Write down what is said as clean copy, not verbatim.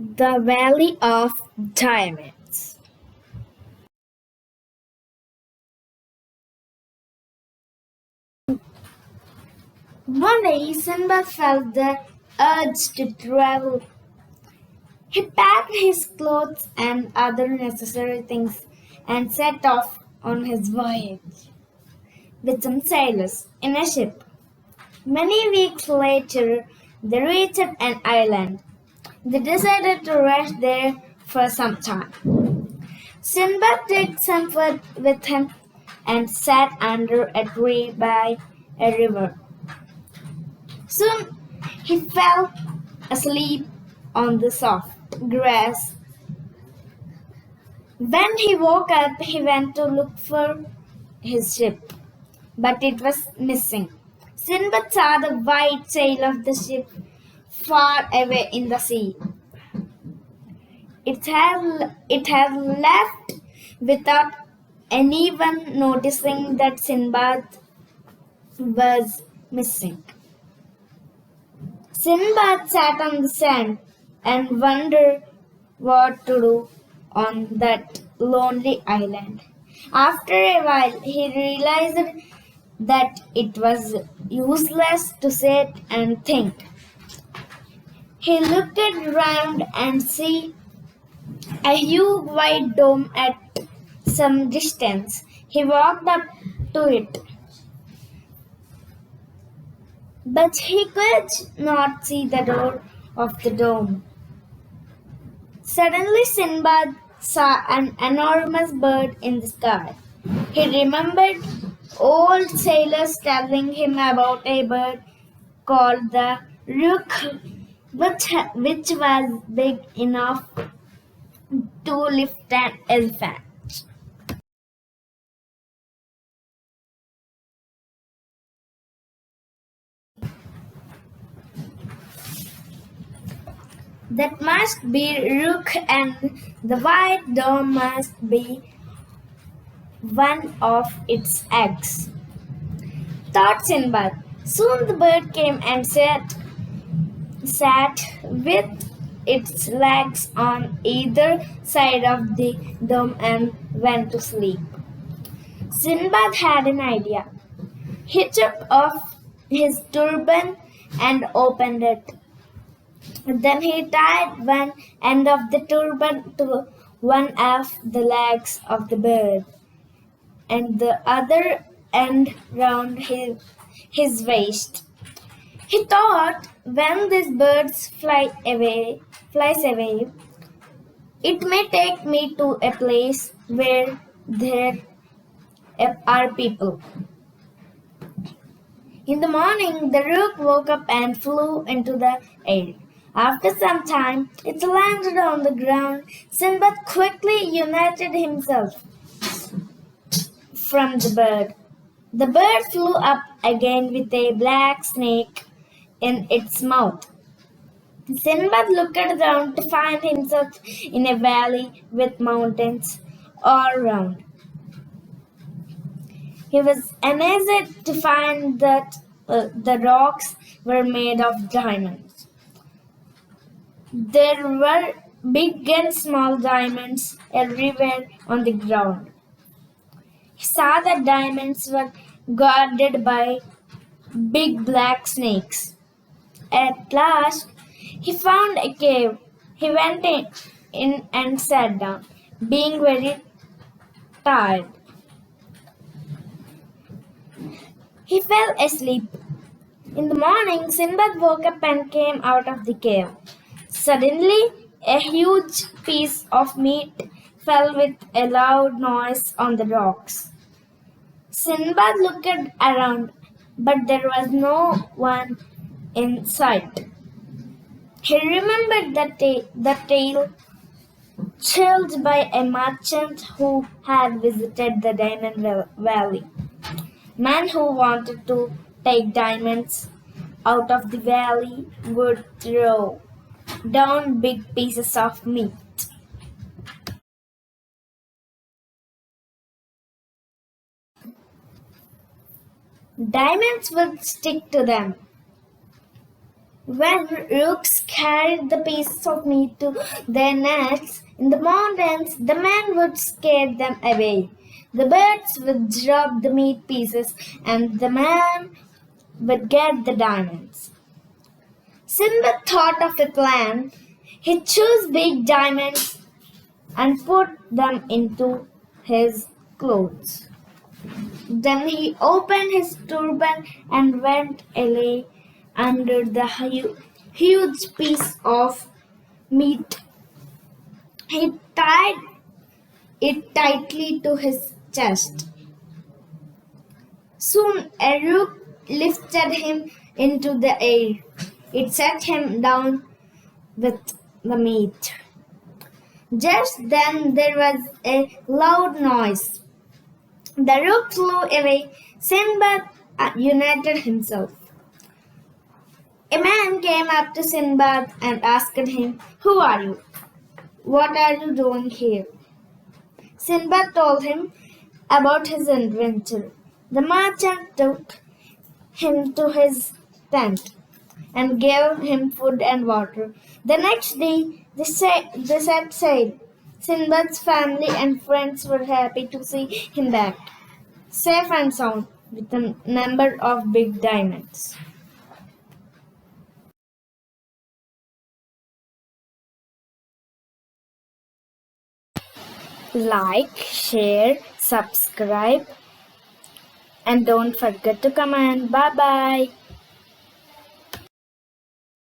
The Valley of Diamonds. One day, Sinbad felt the urge to travel. He packed his clothes and other necessary things and set off on his voyage with some sailors in a ship. Many weeks later, they reached an island. They decided to rest there for some time. Sinbad took some food with him and sat under a tree by a river. Soon he fell asleep on the soft grass. When he woke up, he went to look for his ship, but it was missing. Sinbad saw the white sail of the ship far away in the sea. It had left without anyone noticing that Sinbad was missing. Sinbad sat on the sand and wondered what to do on that lonely island. After a while, he realized that it was useless to sit and think. He looked around and saw a huge white dome at some distance. He walked up to it, but he could not see the door of the dome. Suddenly, Sinbad saw an enormous bird in the sky. He remembered old sailors telling him about a bird called the rook, which was big enough to lift an elephant. That must be rook, and the white dome must be one of its eggs, thought Sinbad. Soon the bird came and sat with its legs on either side of the dome and went to sleep. Sinbad had an idea. He took off his turban and opened it. Then he tied one end of the turban to one of the legs of the bird and the other end round his waist. He thought, when this bird flies away, it may take me to a place where there are people. In the morning, the rook woke up and flew into the air. After some time, it landed on the ground. Sinbad quickly united himself from the bird. The bird flew up again with a black snake in its mouth. Sinbad looked around to find himself in a valley with mountains all around. He was amazed to find that the rocks were made of diamonds. There were big and small diamonds everywhere on the ground. He saw that diamonds were guarded by big black snakes. At last, he found a cave. He went in and sat down, being very tired. He fell asleep. In the morning, Sinbad woke up and came out of the cave. Suddenly, a huge piece of meat fell with a loud noise on the rocks. Sinbad looked around, but there was no one in sight. He remembered the tale told by a merchant who had visited the Diamond Valley. Man who wanted to take diamonds out of the valley would throw down big pieces of meat. Diamonds would stick to them. When rooks carried the pieces of meat to their nests in the mountains, the men would scare them away. The birds would drop the meat pieces, and the man would get the diamonds. Sinbad thought of a plan. He chose big diamonds and put them into his clothes. Then he opened his turban and went away under the huge piece of meat. He tied it tightly to his chest. Soon a rook lifted him into the air. It set him down with the meat. Just then there was a loud noise. The rook flew away. Sinbad united himself. A man came up to Sinbad and asked him, "Who are you? What are you doing here?" Sinbad told him about his adventure. The merchant took him to his tent and gave him food and water. The next day, they set sail. Sinbad's family and friends were happy to see him back, safe and sound, with a number of big diamonds. Like, share, subscribe, and don't forget to comment. Bye bye.